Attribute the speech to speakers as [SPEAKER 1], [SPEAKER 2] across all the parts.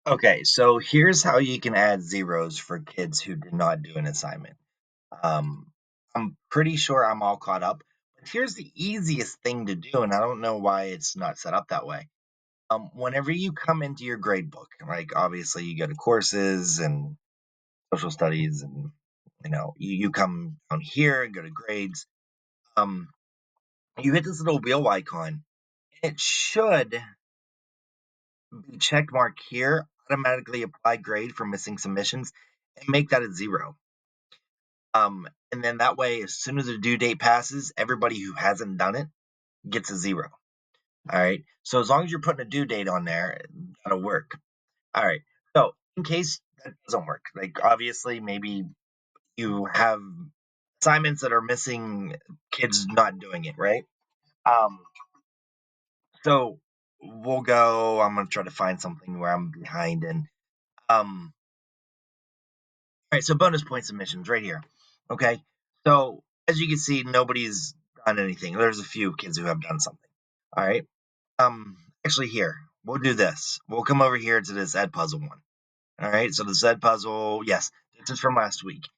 [SPEAKER 1] Okay, so here's how you can add zeros for kids who did not do an assignment. Um, I'm pretty sure I'm all caught up, but here's the easiest thing to do, and I don't know why it's not set up that way. Whenever you come into your grade book, like obviously you go to courses and social studies, and you come down here and go to grades. Um, you hit this little wheel icon. It should be check mark here, automatically apply grade for missing submissions, and make that a zero. And then that way, as soon as the due date passes, everybody who hasn't done it gets a zero. All right. So as long as you're putting a due date on there, that'll work. All right. So in case that doesn't work, like obviously maybe you have assignments that are missing kids not doing it, right? Um, so we'll go. I'm gonna try to find something where I'm behind and all right, so bonus point submissions right here. Okay. So as you can see, nobody's done anything. There's a few kids who have done something. All right. Actually here, we'll do this. We'll come over here to this Ed puzzle one. All right. So this Ed puzzle, yes, this is from last week.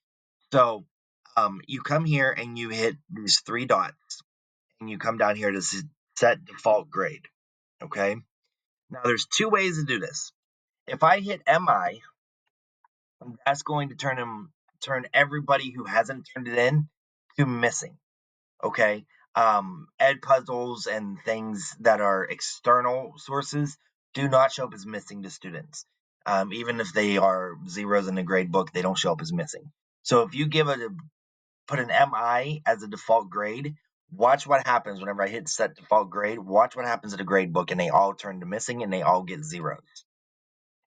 [SPEAKER 1] So you come here and you hit these three dots and you come down here to set default grade. Okay. Now there's two ways to do this. If I hit MI, that's going to turn everybody who hasn't turned it in to missing. Okay. Ed puzzles and things that are external sources do not show up as missing to students. Even if they are zeros in the grade book, they don't show up as missing. So if you put an MI as a default grade, watch what happens whenever I hit set default grade. Watch what happens to the grade book, and they all turn to missing, and they all get zeros.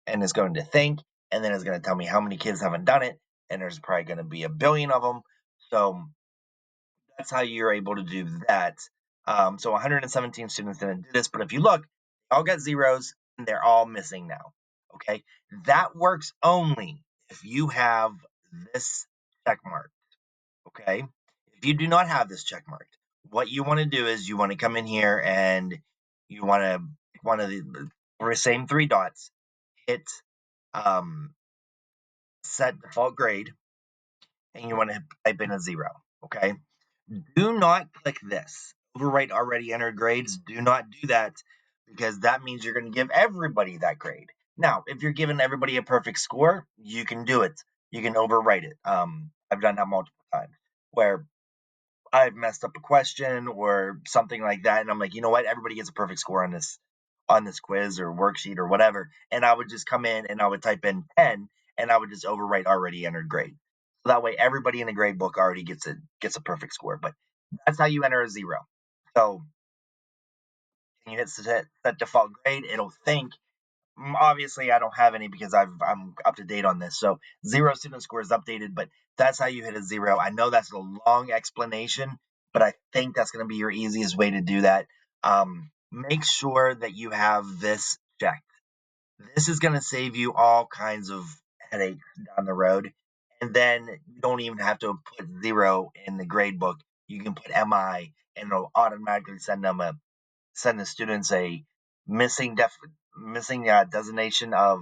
[SPEAKER 1] And it's going to think, and then it's going to tell me how many kids haven't done it, and there's probably going to be a billion of them. So that's how you're able to do that. So 117 students didn't do this, but if you look, they all got zeros, and they're all missing now. Okay, that works only if you have this check mark. Okay, if you do not have this check mark, what you want to do is you want to come in here and you want to one of the same three dots, hit um, set default grade, and you want to type in a zero. Okay. Do not click this. Overwrite already entered grades. Do not do that because that means you're going to give everybody that grade. Now, if you're giving everybody a perfect score, you can do it. You can overwrite it. I've done that multiple times where I've messed up a question or something like that, and I'm like, you know what? Everybody gets a perfect score on this quiz or worksheet or whatever, and I would just come in and I would type in 10, and I would just overwrite already entered grade. So that way, everybody in the grade book already gets a perfect score. But that's how you enter a zero. So when you hit set default grade, it'll think. Obviously, I don't have any because I'm up to date on this. So zero student score is updated, but that's how you hit a zero. I know that's a long explanation, but I think that's going to be your easiest way to do that. Make sure that you have this checked. This is going to save you all kinds of headaches down the road. And then you don't even have to put zero in the grade book. You can put MI and it'll automatically send the students a missing designation of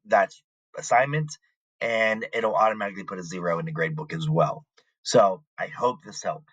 [SPEAKER 1] that assignment, and it'll automatically put a zero in the grade book as well. So I hope this helps.